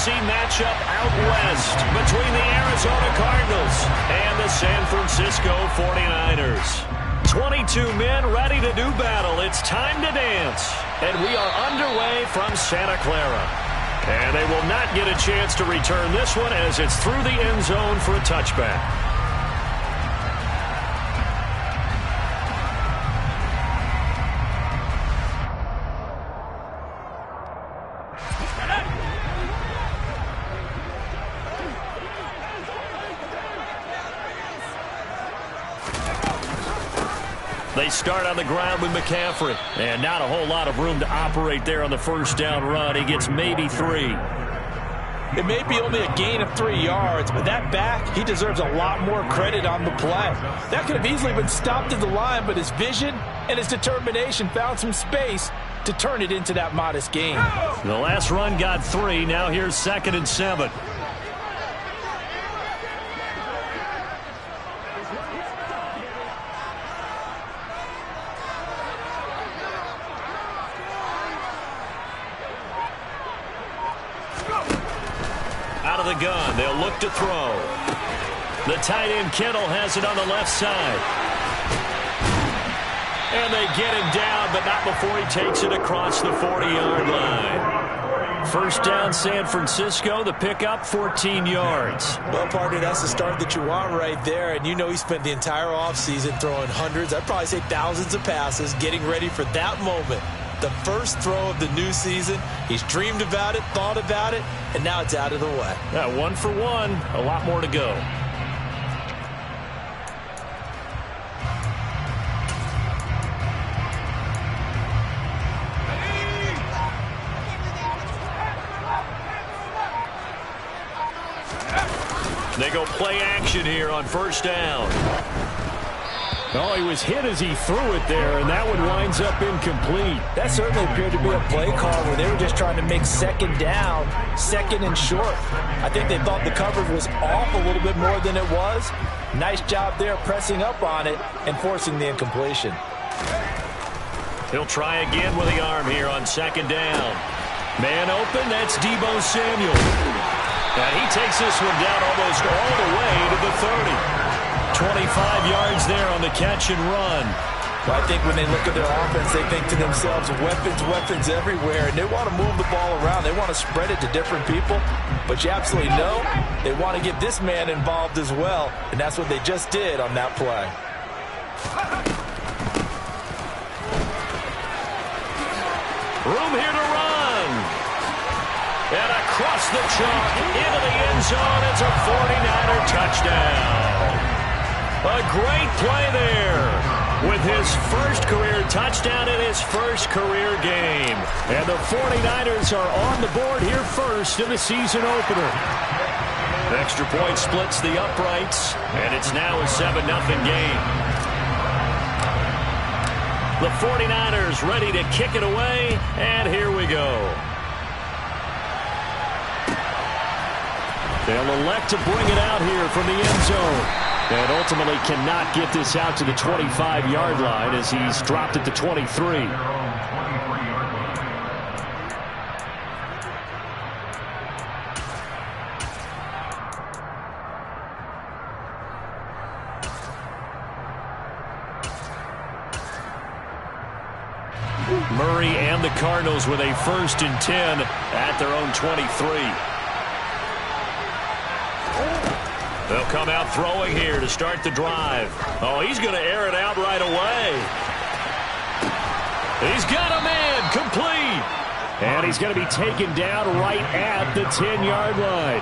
AFC matchup out west between the Arizona Cardinals and the San Francisco 49ers. 22 men ready to do battle. It's time to dance. And we are underway from Santa Clara. And they will not get a chance to return this one as it's through the end zone for a touchback. They start on the ground with McCaffrey. And not a whole lot of room to operate there on the first down run. He gets maybe 3. It may be only a gain of 3 yards, but that back, he deserves a lot more credit on the play. That could have easily been stopped at the line, but his vision and his determination found some space to turn it into that modest gain. The last run got 3. Now here's 2nd and 7. Out of the gun, they'll look to throw. The tight end Kittle has it on the left side. And they get him down, but not before he takes it across the 40-yard line. First down, San Francisco. The pickup, 14 yards. Well, partner, that's the start that you want right there. And you know he spent the entire offseason throwing hundreds, I'd probably say thousands of passes, getting ready for that moment. The first throw of the new season. He's dreamed about it, thought about it, and now it's out of the way. Yeah, 1 for 1. A lot more to go. They go play action here on first down. Oh, he was hit as he threw it there, and that one winds up incomplete. That certainly appeared to be a play call where they were just trying to make second down, second and short. I think they thought the coverage was off a little bit more than it was. Nice job there pressing up on it and forcing the incompletion. He'll try again with the arm here on second down. Man open, that's Deebo Samuel. And he takes this one down almost all the way to the 30. 25 yards there on the catch and run. Well, I think when they look at their offense, they think to themselves, weapons, weapons everywhere, and they want to move the ball around. They want to spread it to different people, but you absolutely know they want to get this man involved as well, and that's what they just did on that play. Room here to run. And across the chalk into the end zone, it's a 49er touchdown. A great play there with his first career touchdown in his first career game. And the 49ers are on the board here first in the season opener. Extra point splits the uprights, and it's now a 7-0 game. The 49ers ready to kick it away, and here we go. They'll elect to bring it out here from the end zone. And ultimately cannot get this out to the 25-yard line as he's dropped it to 23. Murray and the Cardinals with a 1st and 10 at their own 23. They'll come out throwing here to start the drive. Oh, he's going to air it out right away. He's got a man complete. And he's going to be taken down right at the 10-yard line.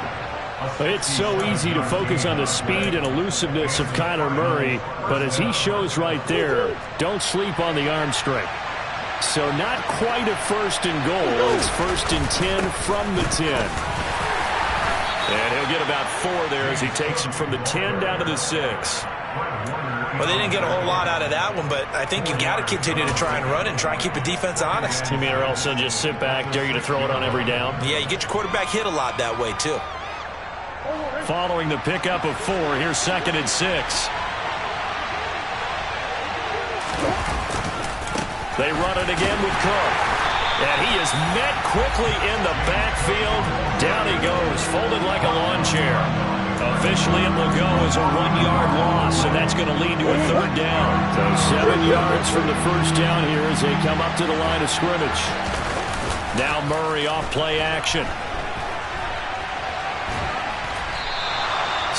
It's so easy to focus on the speed and elusiveness of Kyler Murray, but as he shows right there, don't sleep on the arm strength. So not quite a 1st and goal. It's 1st and 10 from the 10. And he'll get about 4 there as he takes it from the 10 down to the 6. Well, they didn't get a whole lot out of that one, but I think you got to continue to try and run and try and keep the defense honest. You mean or else they'll just sit back, dare you to throw it on every down? Yeah, you get your quarterback hit a lot that way, too. Following the pickup of 4, here's 2nd and 6. They run it again with Cook. And he is met quickly in the backfield. Down he goes, folded like a lawn chair. Officially, it will go as a 1-yard loss, and that's going to lead to a third down. So 7 yards from the first down here as they come up to the line of scrimmage. Now Murray off play action.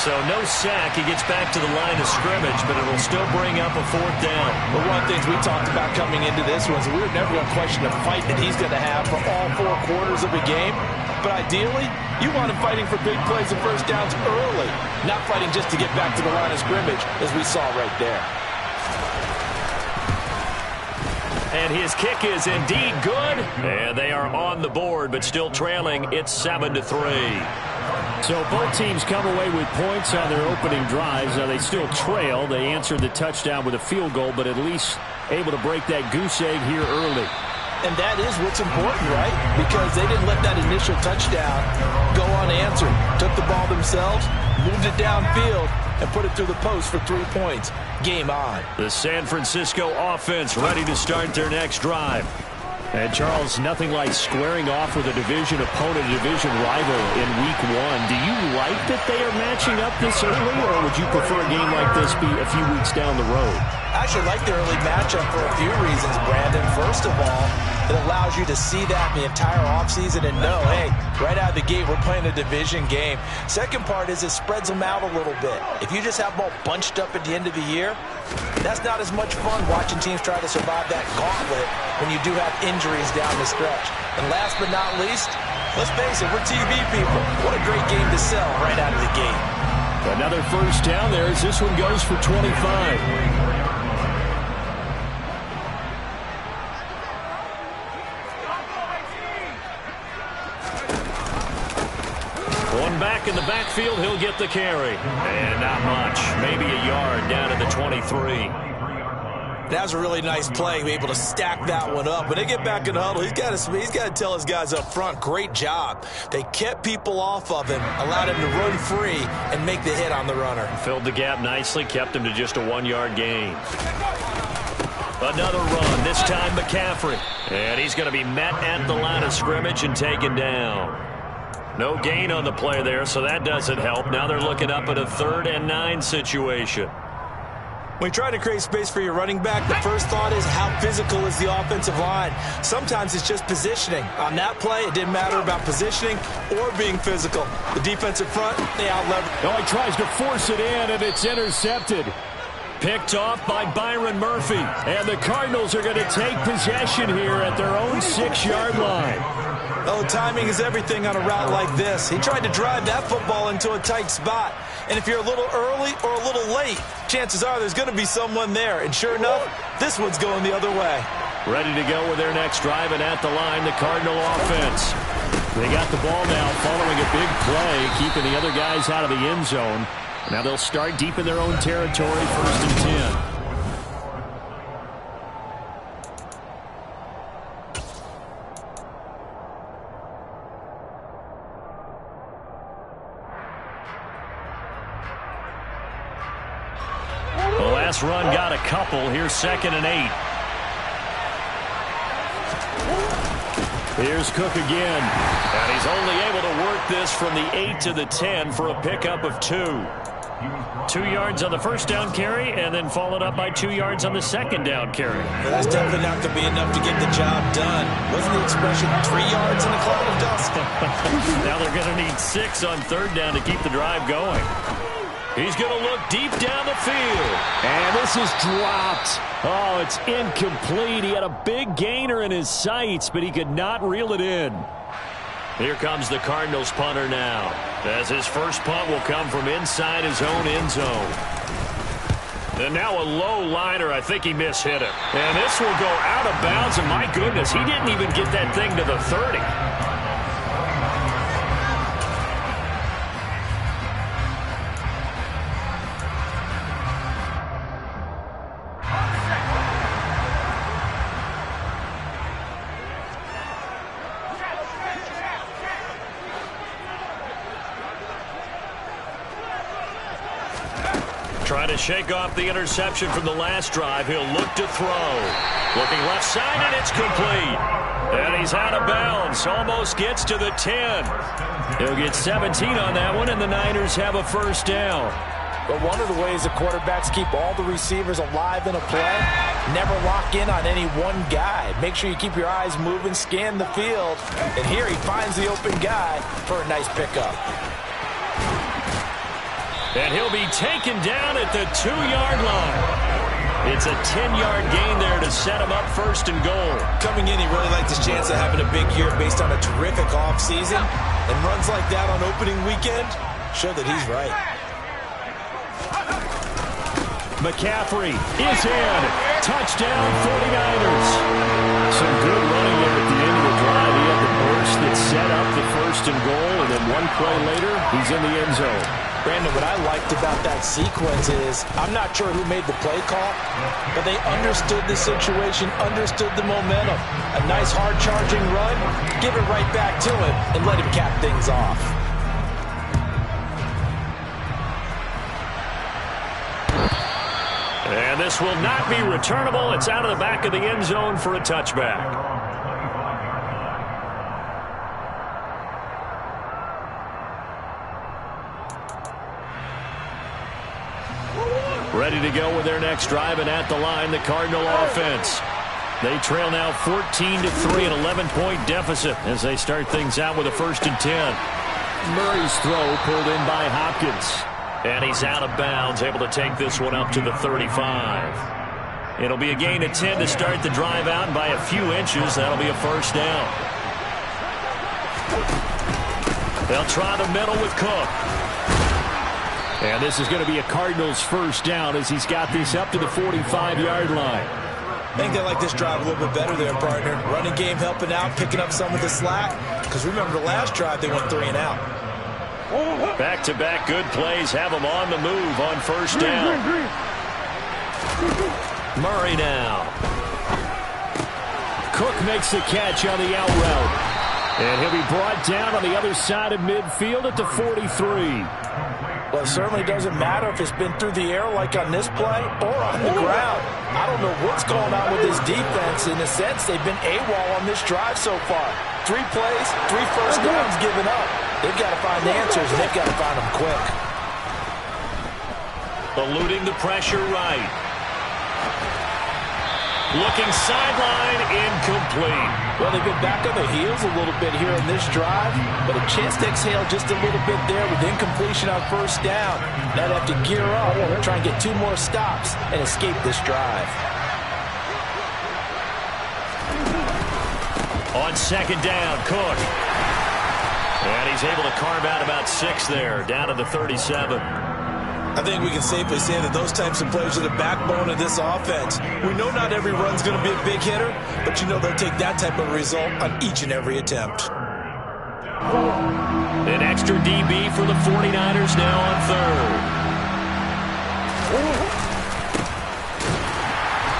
So no sack. He gets back to the line of scrimmage, but it'll still bring up a fourth down. But one of the things we talked about coming into this was we were never going to question the fight that he's going to have for all 4 quarters of a game. But ideally, you want him fighting for big plays and first downs early, not fighting just to get back to the line of scrimmage, as we saw right there. And his kick is indeed good. And they are on the board, but still trailing. It's 7-3. So both teams come away with points on their opening drives. Now they still trail. They answered the touchdown with a field goal, but at least able to break that goose egg here early. And that is what's important, right? Because they didn't let that initial touchdown go unanswered. Took the ball themselves, moved it downfield, and put it through the post for 3 points. Game on. The San Francisco offense ready to start their next drive. And, Charles, nothing like squaring off with a division opponent, a division rival in Week 1. Do you like that they are matching up this early, or would you prefer a game like this be a few weeks down the road? I actually like the early matchup for a few reasons, Brandon. First of all, it allows you to see that the entire offseason and know, hey, right out of the gate, we're playing a division game. Second part is it spreads them out a little bit. If you just have them all bunched up at the end of the year, that's not as much fun watching teams try to survive that gauntlet when you do have injuries down the stretch. And last but not least, let's face it, we're TV people. What a great game to sell right out of the gate. Another first down there as this one goes for 25. One back in the backfield, he'll get the carry. And not much, maybe a yard down to the 23. That was a really nice play, be able to stack that one up. When they get back in the huddle, he's got to tell his guys up front, great job. They kept people off of him, allowed him to run free and make the hit on the runner. Filled the gap nicely, kept him to just a 1-yard gain. Another run, this time McCaffrey. And he's going to be met at the line of scrimmage and taken down. No gain on the play there, so that doesn't help. Now they're looking up at a 3rd and 9 situation. When you try to create space for your running back, the first thought is how physical is the offensive line. Sometimes it's just positioning. On that play, it didn't matter about positioning or being physical. The defensive front, they out-leverage. Oh, he tries to force it in, and it's intercepted. Picked off by Byron Murphy. And the Cardinals are going to take possession here at their own 6-yard line. Oh, timing is everything on a route like this. He tried to drive that football into a tight spot. And if you're a little early or a little late, chances are there's going to be someone there. And sure enough, this one's going the other way. Ready to go with their next drive, and at the line, the Cardinal offense. They got the ball now following a big play, keeping the other guys out of the end zone. Now they'll start deep in their own territory, 1st and 10. The last run got a couple. Here's 2nd and 8. Here's Cook again. And he's only able to work this from the 8 to the 10 for a pickup of 2. 2 yards on the first down carry, and then followed up by 2 yards on the second down carry. Well, that's definitely not going to be enough to get the job done. Wasn't the expression 3 yards in a cloud of dust? Now they're going to need 6 on 3rd down to keep the drive going. He's going to look deep down the field. And this is dropped. Oh, it's incomplete. He had a big gainer in his sights, but he could not reel it in. Here comes the Cardinals punter now, as his first punt will come from inside his own end zone. And now a low liner. I think he mishit it. And this will go out of bounds, and my goodness, he didn't even get that thing to the 30. Trying to shake off the interception from the last drive. He'll look to throw. Looking left side, and it's complete. And he's out of bounds. Almost gets to the 10. He'll get 17 on that one, and the Niners have a first down. But one of the ways the quarterbacks keep all the receivers alive in a play, never lock in on any one guy. Make sure you keep your eyes moving, scan the field. And here he finds the open guy for a nice pickup. And he'll be taken down at the 2-yard line. It's a 10-yard gain there to set him up first and goal. Coming in, he really liked his chance of having a big year based on a terrific offseason. And runs like that on opening weekend show that he's right. McCaffrey is in. Touchdown, 49ers. Some good running there at the end of the drive. He had the burst that set up the first and goal, and then one play later, he's in the end zone. Brandon, what I liked about that sequence is I'm not sure who made the play call, but they understood the situation, understood the momentum. A nice hard-charging run, give it right back to him, and let him cap things off. And this will not be returnable. It's out of the back of the end zone for a touchback. Ready to go with their next drive, and at the line, the Cardinal offense. They trail now 14-3, an 11-point deficit as they start things out with a 1st and 10. Murray's throw pulled in by Hopkins. And he's out of bounds, able to take this one up to the 35. It'll be a gain of 10 to start the drive out, and by a few inches, that'll be a first down. They'll try the middle with Cook. And this is going to be a Cardinals first down as he's got this up to the 45-yard line. I think they like this drive a little bit better there, partner. Running game helping out, picking up some of the slack. Because remember the last drive, they went 3 and out. Back-to-back good plays have them on the move on first down. Murray now. Cook makes the catch on the out route. And he'll be brought down on the other side of midfield at the 43. Well, it certainly doesn't matter if it's been through the air like on this play or on the ground. I don't know what's going on with this defense. In a sense, they've been AWOL on this drive so far. 3 plays, 3 first downs given up. They've got to find answers, and they've got to find them quick. Eluding the pressure right. Looking sideline, incomplete. Well, they've been back on their heels a little bit here in this drive, but a chance to exhale just a little bit there with incompletion on first down. Now they have to gear up, try and get 2 more stops and escape this drive. On second down, Cook. And he's able to carve out about 6 there, down to the 37. I think we can safely say that those types of plays are the backbone of this offense. We know not every run's going to be a big hitter, but you know they'll take that type of result on each and every attempt. An extra DB for the 49ers now on third.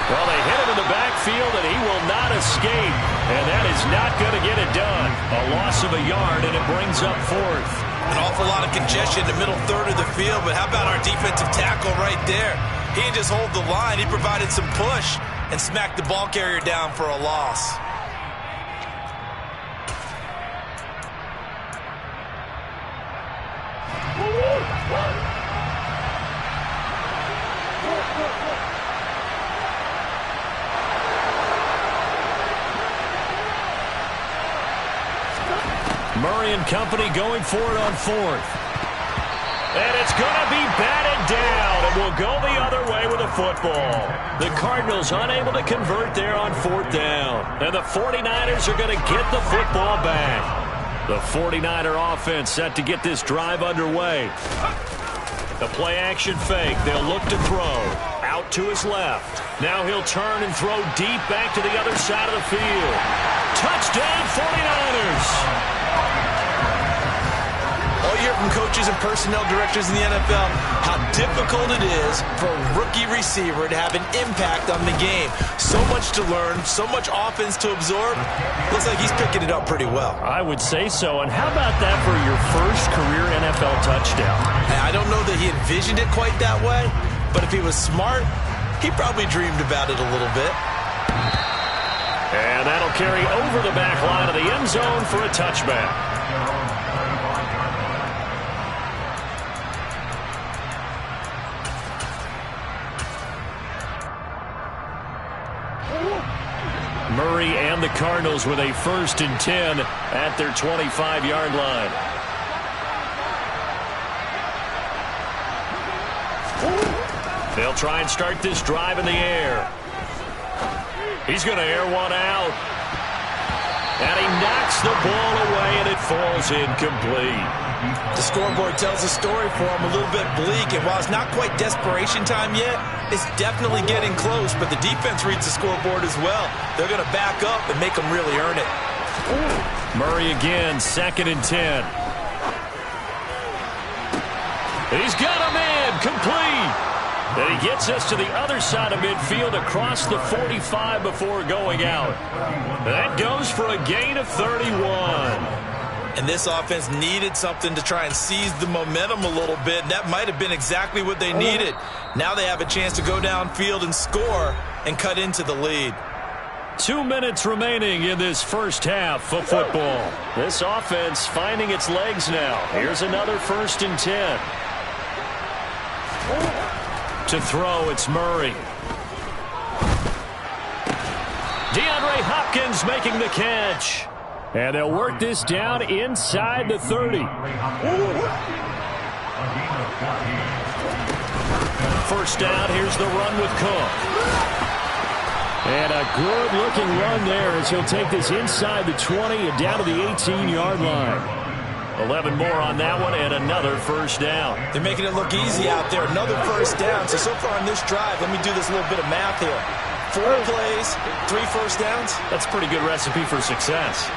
Well, they hit him in the backfield, and he will not escape. And that is not going to get it done. A loss of a yard, and it brings up 4th. An awful lot of congestion in the middle third of the field, but how about our defensive tackle right there? He didn't just hold the line. He provided some push and smacked the ball carrier down for a loss. Murray and company going for it on 4th. And it's going to be batted down, and will go the other way with a football. The Cardinals unable to convert there on 4th down. And the 49ers are going to get the football back. The 49er offense set to get this drive underway. The play-action fake. They'll look to throw. Out to his left. Now he'll turn and throw deep back to the other side of the field. Touchdown, 49ers! All you hear from coaches and personnel directors in the NFL, how difficult it is for a rookie receiver to have an impact on the game. So much to learn, so much offense to absorb. Looks like he's picking it up pretty well. I would say so. And how about that for your first career NFL touchdown? I don't know that he envisioned it quite that way, but if he was smart, he probably dreamed about it a little bit. And that'll carry over the back line of the end zone for a touchback. victory, and the Cardinals with a 1st and 10 at their 25-yard line. They'll try and start this drive in the air. He's going to air one out. And he knocks the ball away, and it falls incomplete. The scoreboard tells a story for him, a little bit bleak. And while it's not quite desperation time yet, it's definitely getting close. But the defense reads the scoreboard as well. They're going to back up and make them really earn it. Murray again, 2nd and 10. He's got him in, complete. And he gets us to the other side of midfield across the 45 before going out. That goes for a gain of 31. And this offense needed something to try and seize the momentum a little bit. And that might have been exactly what they needed. Now they have a chance to go downfield and score and cut into the lead. 2 minutes remaining in this first half of football. This offense finding its legs now. Here's another 1st and 10. To throw, it's Murray. DeAndre Hopkins making the catch. And they'll work this down inside the 30. First down, here's the run with Cook. And a good-looking run there as he'll take this inside the 20 and down to the 18-yard line. 11 more on that one, and another first down. They're making it look easy out there. Another first down. So far on this drive, let me do this little bit of math here. 4 plays, 3 first downs. That's a pretty good recipe for success.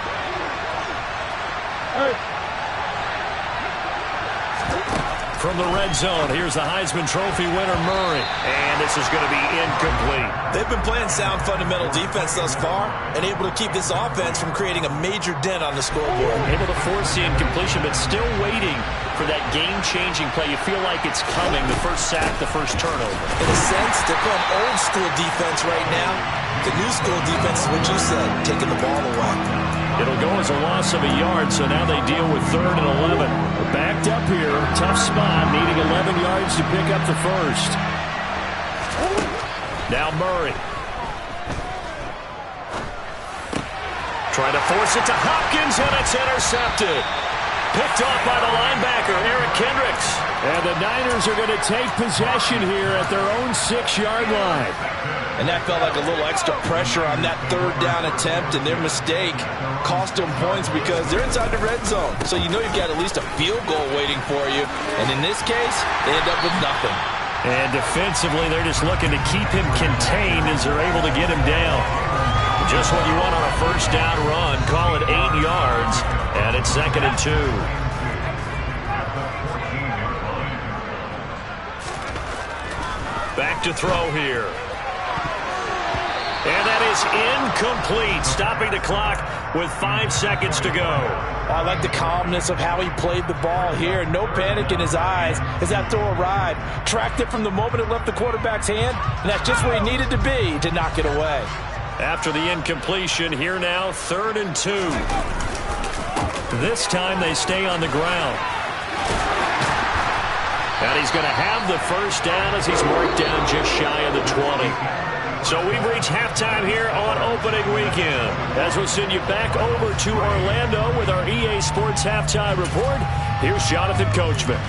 From the red zone, here's the Heisman Trophy winner, Murray. And this is going to be incomplete. They've been playing sound fundamental defense thus far and able to keep this offense from creating a major dent on the scoreboard. Able to force the incompletion, but still waiting for that game-changing play. You feel like it's coming, the first sack, the first turnover. In a sense, they're playing old-school defense right now. The new-school defense is what you said, taking the ball away. It'll go as a loss of a yard, so now they deal with 3rd and 11. We're backed up here, tough spot, needing 11 yards to pick up the first. Now Murray. Trying to force it to Hopkins, and it's intercepted. Picked off by the linebacker, Eric Kendricks. And the Niners are going to take possession here at their own 6-yard line. And that felt like a little extra pressure on that 3rd down attempt, and their mistake cost them points because they're inside the red zone. So you know you've got at least a field goal waiting for you. And in this case, they end up with nothing. And defensively, they're just looking to keep him contained as they're able to get him down. Just what you want on a first down run. Call it 8 yards, and it's 2nd and 2. Back to throw here. And that is incomplete, stopping the clock with 5 seconds to go. I like the calmness of how he played the ball here. No panic in his eyes as that throw arrived. Tracked it from the moment it left the quarterback's hand, and that's just where he needed to be to knock it away. After the incompletion, here now, 3rd and 2. This time they stay on the ground. And he's going to have the first down as he's marked down just shy of the 20. So we've reached halftime here on opening weekend. As we'll send you back over to Orlando with our EA Sports Halftime Report, here's Jonathan Coachman.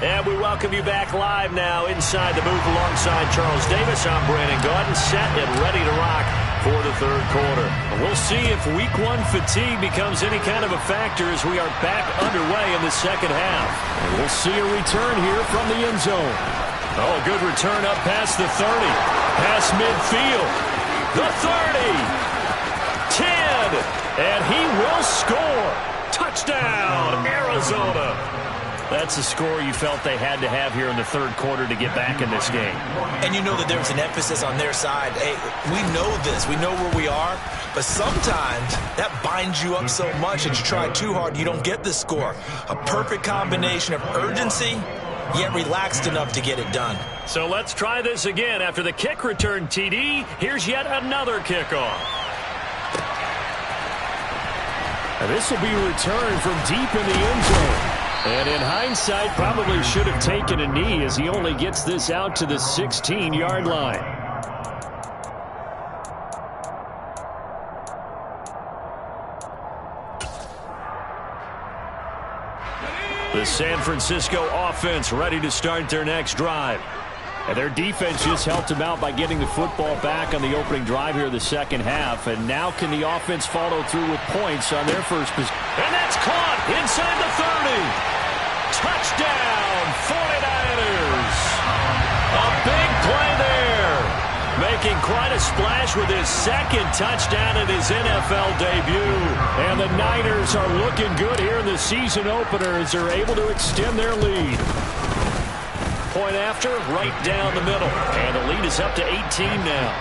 And we welcome you back live now inside the booth alongside Charles Davis. I'm Brandon Gaudin, set and ready to rock for the 3rd quarter. We'll see if Week 1 fatigue becomes any kind of a factor as we are back underway in the 2nd half. And we'll see a return here from the end zone. Oh, a good return up past the 30. Past midfield. The 30. 10. And he will score. Touchdown, Arizona. That's a score you felt they had to have here in the 3rd quarter to get back in this game. And you know that there was an emphasis on their side. Hey, we know this. We know where we are. But sometimes that binds you up so much that you try too hard, you don't get the score. A perfect combination of urgency, yet relaxed enough to get it done. So let's try this again. After the kick return TD, here's yet another kickoff. And this will be returned from deep in the end zone. And in hindsight, probably should have taken a knee as he only gets this out to the 16-yard line. The San Francisco offense ready to start their next drive. And their defense just helped them out by getting the football back on the opening drive here in the second half. And now can the offense follow through with points on their first possession? And that's caught inside the 30. Touchdown, 49ers. A big play there. Making quite a splash with his second touchdown in his NFL debut. And the Niners are looking good here in the season opener as they're able to extend their lead. Point after, right down the middle. And the lead is up to 18 now.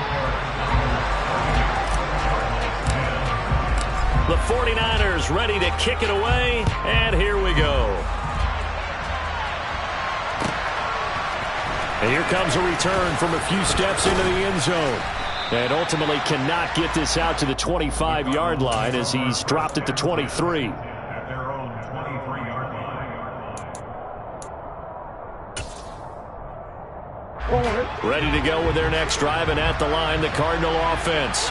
The 49ers ready to kick it away. And here we go. And here comes a return from a few steps into the end zone. And ultimately cannot get this out to the 25-yard line as he's dropped it to 23. Ready to go with their next drive, and at the line, the Cardinal offense.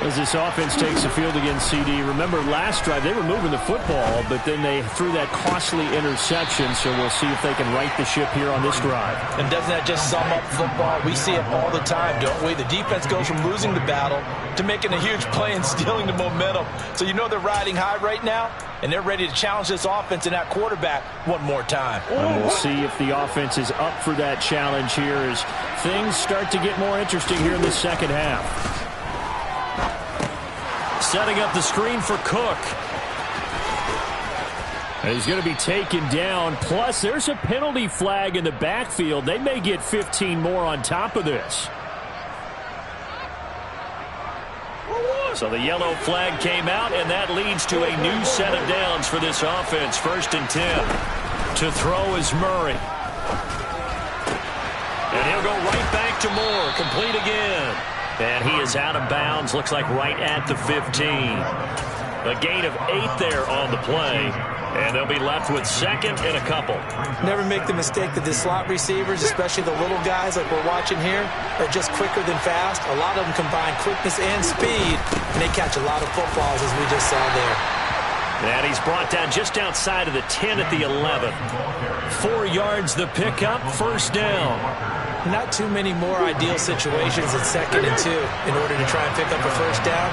As this offense takes the field against CD, remember last drive they were moving the football, but then they threw that costly interception, so we'll see if they can right the ship here on this drive. And doesn't that just sum up football? We see it all the time, don't we? The defense goes from losing the battle to making a huge play and stealing the momentum. So you know they're riding high right now, and they're ready to challenge this offense and that quarterback one more time. And we'll see if the offense is up for that challenge here as things start to get more interesting here in the second half. Setting up the screen for Cook. And he's going to be taken down. Plus, there's a penalty flag in the backfield. They may get 15 more on top of this. So the yellow flag came out, and that leads to a new set of downs for this offense. 1st and 10. To throw is Murray. And he'll go right back to Moore. Complete again. And he is out of bounds, looks like right at the 15. A gain of 8 there on the play. And they'll be left with 2nd and a couple. Never make the mistake that the slot receivers, especially the little guys like we're watching here, are just quicker than fast. A lot of them combine quickness and speed, and they catch a lot of footballs, as we just saw there. And he's brought down just outside of the 10 at the 11. 4 yards the pickup, 1st down. Not too many more ideal situations at 2nd and 2 in order to try and pick up a 1st down.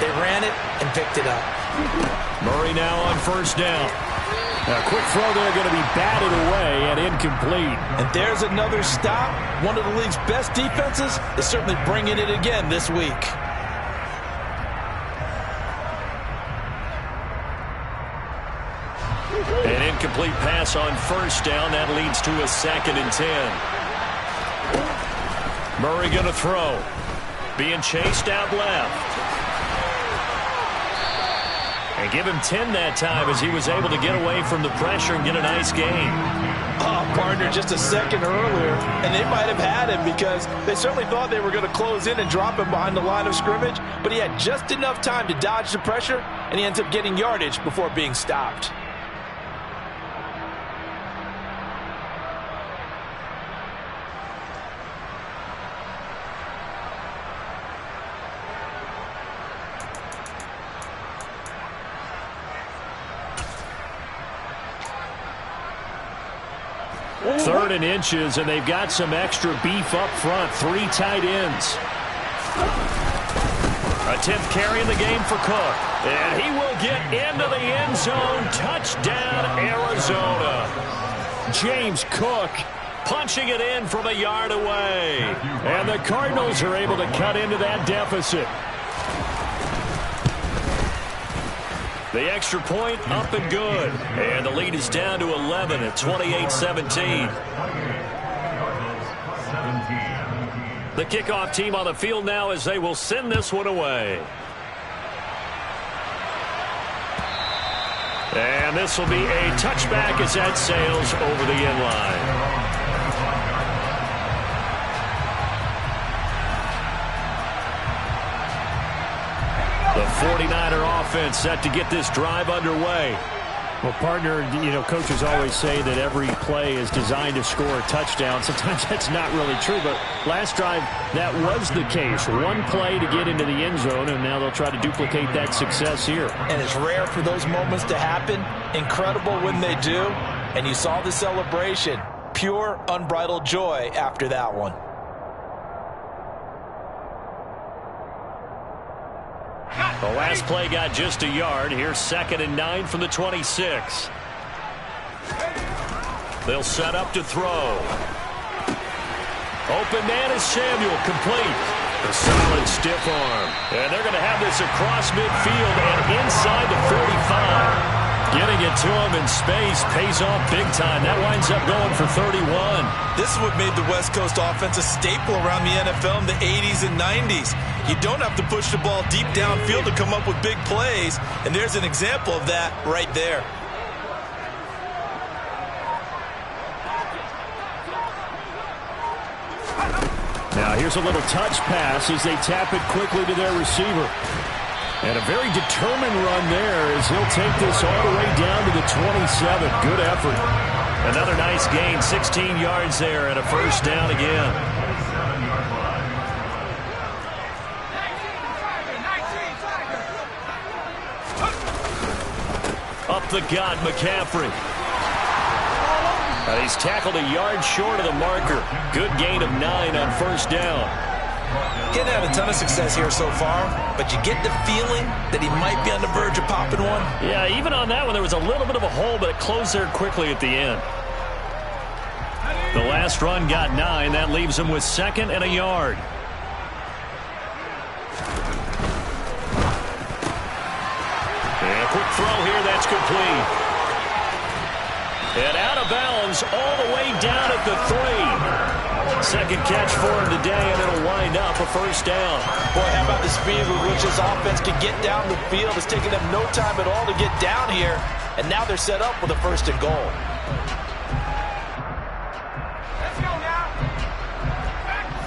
They ran it and picked it up. Murray now on 1st down. A quick throw there going to be batted away and incomplete. And there's another stop. One of the league's best defenses is certainly bringing it again this week. An incomplete pass on 1st down. That leads to a 2nd and 10. Murray going to throw. Being chased out left. And give him 10 that time as he was able to get away from the pressure and get a nice gain. Oh, partner, just a second earlier, and they might have had him because they certainly thought they were going to close in and drop him behind the line of scrimmage, but he had just enough time to dodge the pressure, and he ends up getting yardage before being stopped. Third and inches, and they've got some extra beef up front. 3 tight ends. A 10th carry in the game for Cook. And he will get into the end zone. Touchdown, Arizona. James Cook punching it in from a yard away. And the Cardinals are able to cut into that deficit. The extra point up and good. And the lead is down to 11 at 28-17. The kickoff team on the field now as they will send this one away. And this will be a touchback as that sails over the end line. The 49er offense set to get this drive underway. Well, partner, coaches always say that every play is designed to score a touchdown. Sometimes that's not really true, but last drive, that was the case. One play to get into the end zone, and now they'll try to duplicate that success here. And it's rare for those moments to happen. Incredible when they do. and you saw the celebration. Pure, unbridled joy after that one. The last play got just a yard. Here's 2nd and 9 from the 26. They'll set up to throw. Open man is Samuel, complete. A solid stiff arm. And they're going to have this across midfield and inside the 45. Getting it to him in space pays off big time. That winds up going for 31. This is what made the West Coast offense a staple around the NFL in the 80s and 90s. You don't have to push the ball deep downfield to come up with big plays, and there's an example of that right there. Now here's a little touch pass as they tap it quickly to their receiver. And a very determined run there as he'll take this all the way down to the 27. Good effort. Another nice gain, 16 yards there and a first down again. Up the gut, McCaffrey. He's tackled a yard short of the marker. Good gain of 9 on first down. He hasn't had a ton of success here so far, but you get the feeling that he might be on the verge of popping one. Yeah, even on that one, there was a little bit of a hole, but it closed there quickly at the end. The last run got 9. That leaves him with 2nd and a yard. And a quick throw here, that's complete. And out of bounds all the way down at the 3. Second catch for him today, and it'll wind up a first down. Boy, how about the speed with which this offense can get down the field? It's taken them no time at all to get down here, and now they're set up with a 1st and goal. Let's go now. Back to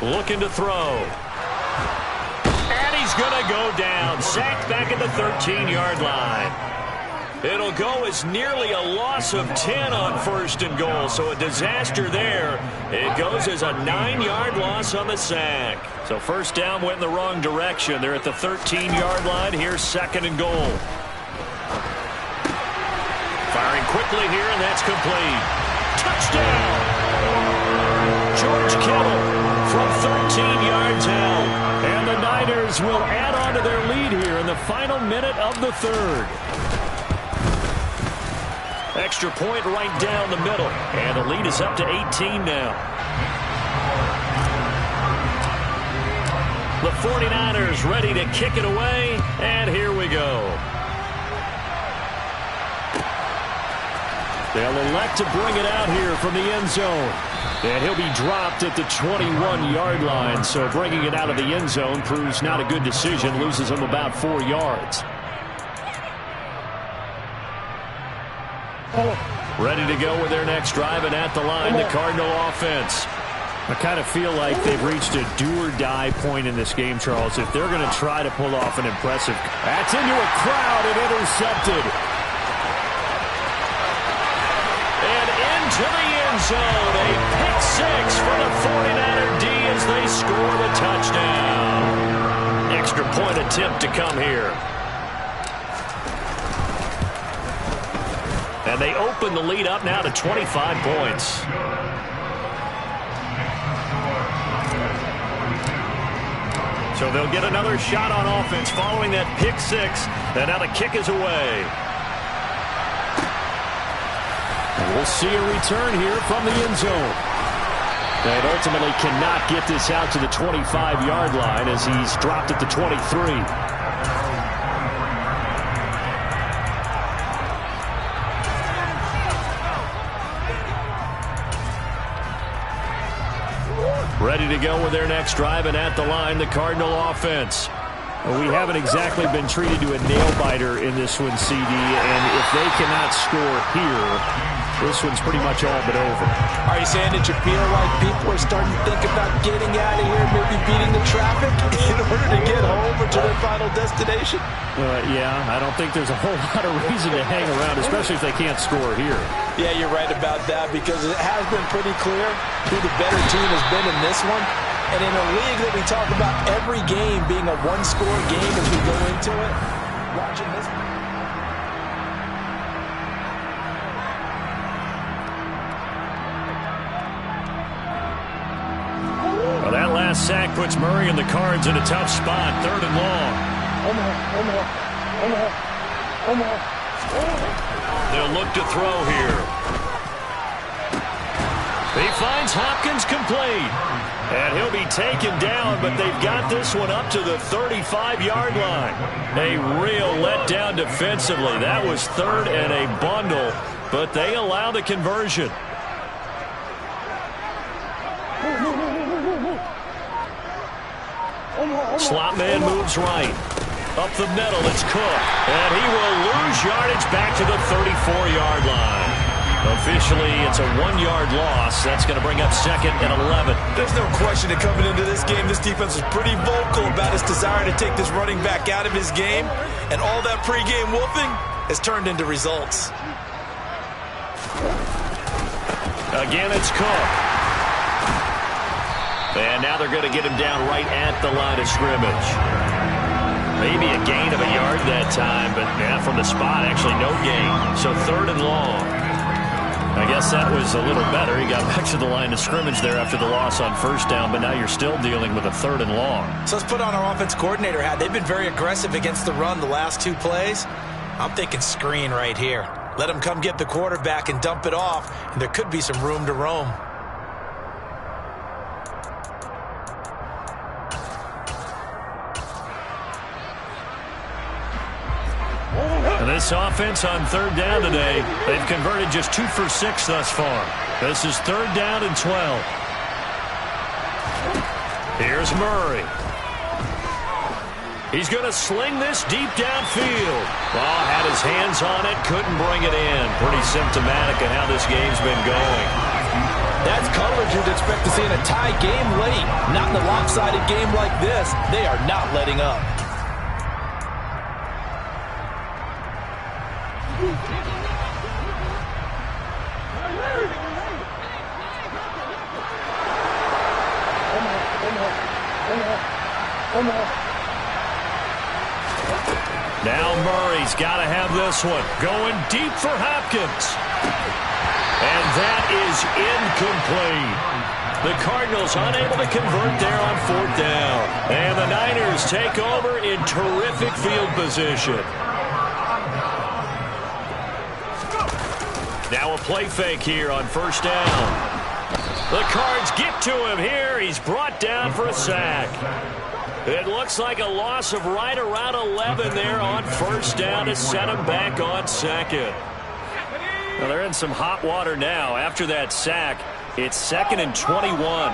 60. Looking to throw. And he's going to go down. Sacked back at the 13-yard line. It'll go as nearly a loss of 10 on 1st and goal. So a disaster there. It goes as a 9-yard loss on the sack. So first down went in the wrong direction. They're at the 13-yard line. Here's 2nd and goal. Firing quickly here, and that's complete. Touchdown! George Kittle from 13 yards out. And the Niners will add on to their lead here in the final minute of the 3rd. Extra point right down the middle. And the lead is up to 18 now. The 49ers ready to kick it away. And here we go. They'll elect to bring it out here from the end zone. And he'll be dropped at the 21-yard line. So bringing it out of the end zone proves not a good decision. Loses him about 4 yards. Ready to go with their next drive, and at the line, the Cardinal offense. I kind of feel like they've reached a do-or-die point in this game, Charles. If they're going to try to pull off an impressive... That's into a crowd and intercepted. And into the end zone. A pick 6 for the 49er D as they score the touchdown. Extra point attempt to come here. And they open the lead up now to 25 points. So they'll get another shot on offense following that pick 6. And now the kick is away. And we'll see a return here from the end zone. And ultimately cannot get this out to the 25-yard line as he's dropped at the 23. Ready to go with their next drive, and at the line, the Cardinal offense. Well, we haven't exactly been treated to a nail-biter in this one, CD, and if they cannot score here, this one's pretty much all but over. Are you saying that you feel like people are starting to think about getting out of here, maybe beating the traffic in order to get home or to their final destination? Yeah, I don't think there's a whole lot of reason to hang around, especially if they can't score here. Yeah, you're right about that, because it has been pretty clear who the better team has been in this one. And in a league that we talk about every game being a one-score game as we go into it, watching this one. Well, that last sack puts Murray and the Cards in a tough spot, 3rd and long. They'll look to throw here. He finds Hopkins complete. And he'll be taken down, but they've got this one up to the 35-yard line. A real letdown defensively. That was 3rd and a bundle, but they allow the conversion. Slot man moves right. Up the middle, it's Cook. And he will lose yardage back to the 34-yard line. Officially, it's a 1-yard loss. That's going to bring up 2nd and 11. There's no question that coming into this game, this defense was pretty vocal about its desire to take this running back out of his game. And all that pregame wolfing has turned into results. Again, it's Cook. And now they're going to get him down right at the line of scrimmage. Maybe a gain of a yard that time, but yeah, from the spot, actually no gain. So 3rd and long. I guess that was a little better. He got back to the line of scrimmage there after the loss on 1st down, but now you're still dealing with a 3rd and long. So let's put on our offense coordinator hat. They've been very aggressive against the run the last 2 plays. I'm thinking screen right here. Let him come get the quarterback and dump it off, and there could be some room to roam. And this offense on 3rd down today, they've converted just 2 for 6 thus far. This is 3rd down and 12. Here's Murray. He's going to sling this deep downfield. Ball had his hands on it, couldn't bring it in. Pretty symptomatic of how this game's been going. That's coverage you'd expect to see in a tie game late. Not in a lopsided game like this. They are not letting up. Now Murray's got to have this one. Going deep for Hopkins. And that is incomplete. The Cardinals unable to convert there on 4th down. And the Niners take over in terrific field position. Now a play fake here on 1st down. The Cards get to him here. He's brought down for a sack. It looks like a loss of right around 11 there on 1st down to set him back on 2nd. Well, they're in some hot water now. After that sack, it's 2nd and 21.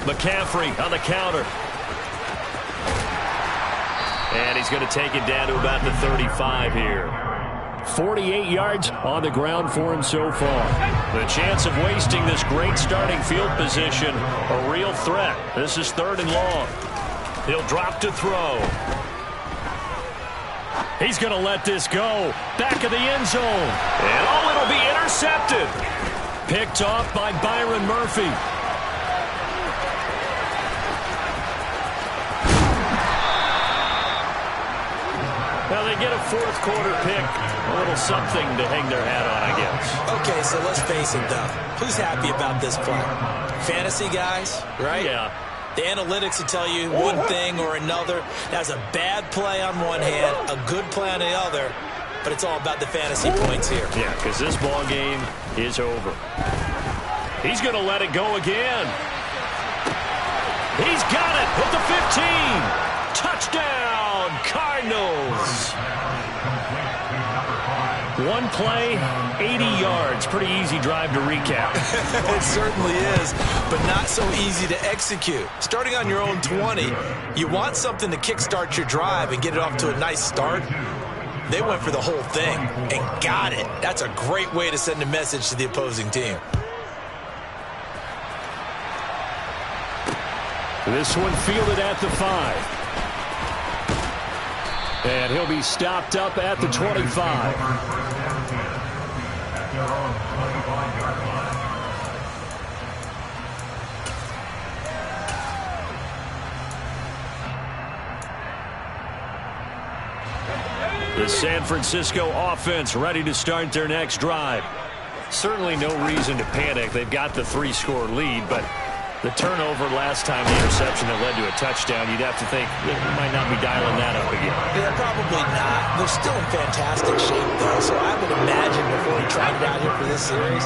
McCaffrey on the counter. And he's going to take it down to about the 35 here. 48 yards on the ground for him so far. The chance of wasting this great starting field position, a real threat. This is 3rd and long. He'll drop to throw. He's going to let this go. Back of the end zone. And oh, it'll be intercepted. Picked off by Byron Murphy. Well, they get a 4th quarter pick. A little something to hang their hat on, I guess. Okay, so let's face it, though. Who's happy about this play? Fantasy guys, right? Yeah. The analytics will tell you one thing or another. That's a bad play on one hand, a good play on the other, but it's all about the fantasy points here. Yeah, because this ball game is over. He's going to let it go again. He's got it at the 15. Touchdown, Cardinals. One play, 80 yards. Pretty easy drive to recap. It certainly is, but not so easy to execute. Starting on your own 20, you want something to kickstart your drive and get it off to a nice start. They went for the whole thing and got it. That's a great way to send a message to the opposing team. This one fielded at the 5. And he'll be stopped up at the 25. The San Francisco offense ready to start their next drive. Certainly no reason to panic. They've got the 3-score lead, but the turnover last time, the interception that led to a touchdown, you'd have to think they might not be dialing that up again. Yeah, probably not. They're still in fantastic shape, though, so I would imagine before he tried it out here for this series,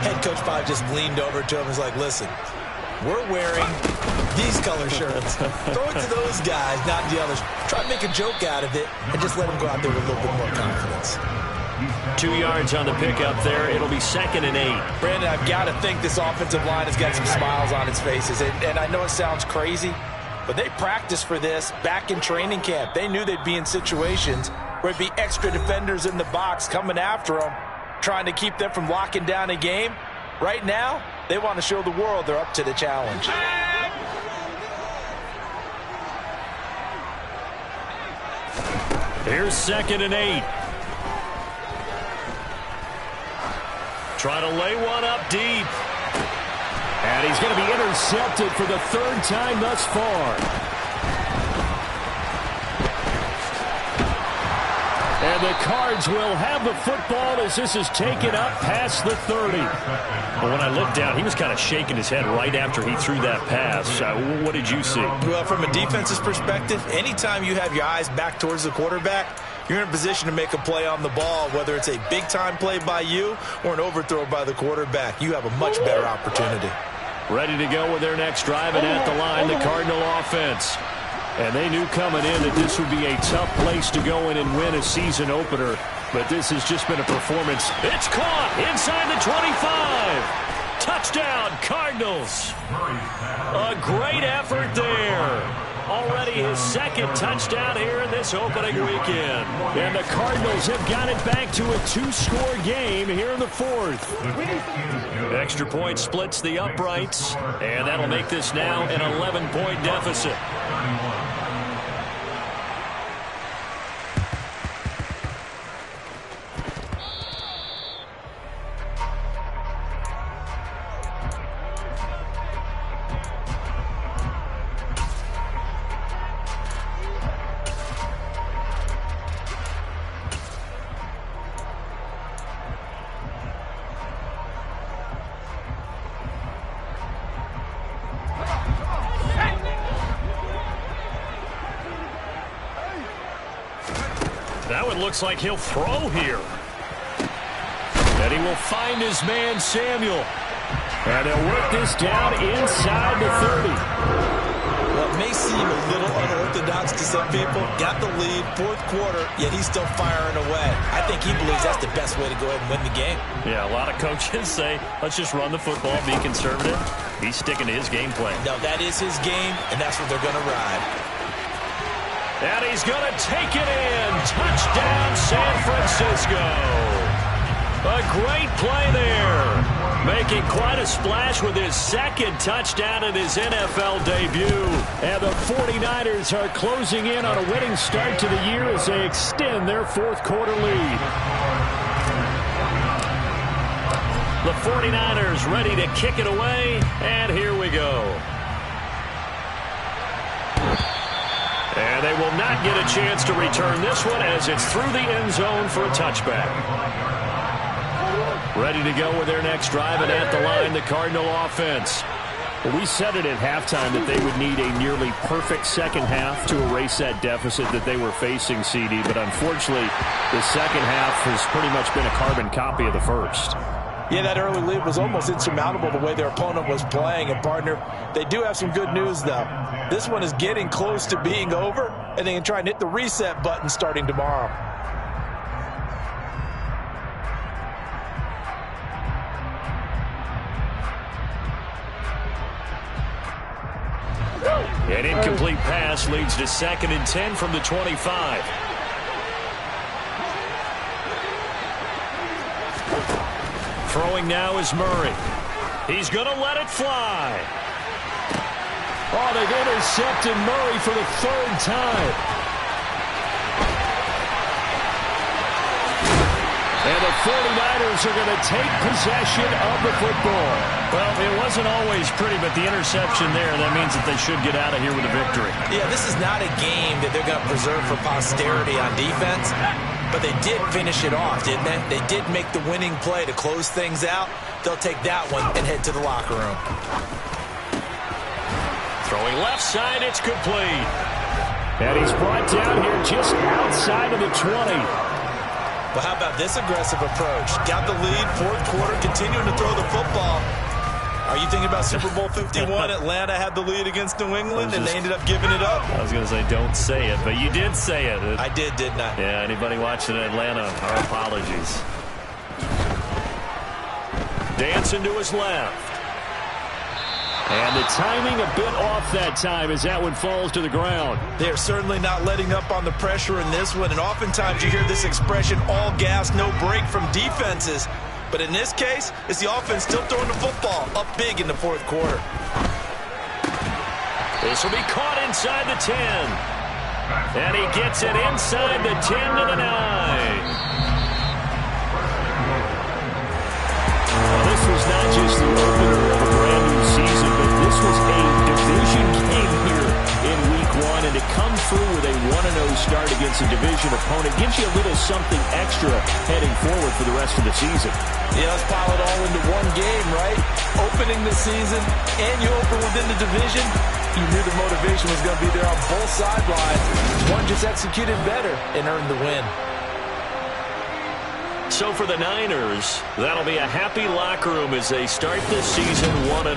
head coach probably just leaned over to him and was like, listen, we're wearing these color shirts. Throw it to those guys, not the others. Try to make a joke out of it and just let them go out there with a little bit more confidence. 2 yards on the pickup there. It'll be 2nd and 8. Brandon, I've got to think this offensive line has got some smiles on its faces. And I know it sounds crazy, but they practiced for this back in training camp. They knew they'd be in situations where it'd be extra defenders in the box coming after them, trying to keep them from locking down a game. Right now, they want to show the world they're up to the challenge. Here's 2nd and 8. Try to lay one up deep. And he's going to be intercepted for the 3rd time thus far. And the Cards will have the football as this is taken up past the 30. But when I looked down, he was kind of shaking his head right after he threw that pass. What did you see? Well, from a defense's perspective, anytime you have your eyes back towards the quarterback, you're in a position to make a play on the ball, whether it's a big-time play by you or an overthrow by the quarterback. You have a much better opportunity. Ready to go with their next drive, and at the line, the Cardinal offense. And they knew coming in that this would be a tough place to go in and win a season opener. But this has just been a performance. It's caught inside the 25. Touchdown, Cardinals. A great effort there. Already his 2nd touchdown here in this opening weekend. And the Cardinals have got it back to a 2-score game here in the 4th. Extra point splits the uprights, and that'll make this now an 11-point deficit. That one looks like he'll throw here. And he will find his man, Samuel. And they'll work this down inside the 30. Well, it may seem a little unorthodox to some people. Got the lead, 4th quarter, yet he's still firing away. I think he believes that's the best way to go ahead and win the game. Yeah, a lot of coaches say, let's just run the football, be conservative. He's sticking to his game plan. No, that is his game, and that's what they're going to ride. And he's going to take it in. Touchdown, San Francisco. A great play there. Making quite a splash with his 2nd touchdown in his NFL debut. And the 49ers are closing in on a winning start to the year as they extend their 4th quarter lead. The 49ers ready to kick it away. And here we go. And they will not get a chance to return this one as it's through the end zone for a touchback. Ready to go with their next drive, and at the line, the Cardinal offense. Well, we said it at halftime that they would need a nearly perfect second half to erase that deficit that they were facing, CD. But unfortunately, the second half has pretty much been a carbon copy of the first. Yeah, that early lead was almost insurmountable the way their opponent was playing. And, partner, they do have some good news, though. This one is getting close to being over, and they can try and hit the reset button starting tomorrow. An incomplete pass leads to 2nd and 10 from the 25. Throwing now is Murray. He's going to let it fly. Oh, they've intercepted Murray for the third time. And the 49ers are going to take possession of the football. Well, it wasn't always pretty, but the interception there, that means that they should get out of here with a victory. Yeah, this is not a game that they're going to preserve for posterity on defense, but they did finish it off, didn't they? They did make the winning play to close things out. They'll take that one and head to the locker room. Throwing left side, it's complete. And he's brought down here just outside of the 20. Well, how about this aggressive approach? Got the lead, fourth quarter, continuing to throw the football. Are you thinking about Super Bowl 51? Atlanta had the lead against New England, and they ended up giving it up. I was going to say, don't say it, but you did say it. I did, didn't I? Yeah, anybody watching Atlanta, our apologies. Dancing to his left. And the timing a bit off that time as that one falls to the ground. They're certainly not letting up on the pressure in this one, and oftentimes you hear this expression, all gas, no break from defenses. But in this case, it's the offense still throwing the football up big in the fourth quarter. This will be caught inside the 10. And he gets it inside the 10 to the 9. This was not just the opener of a brand new season, but this was a division game here in Week 1, and to come through with a 1-0 start against a division opponent gives you a little something extra heading forward for the rest of the season. Yeah, let's pile it all into one game, right? Opening the season, and you open within the division. You knew the motivation was going to be there on both sidelines. One just executed better and earned the win. So for the Niners, that'll be a happy locker room as they start this season 1-0.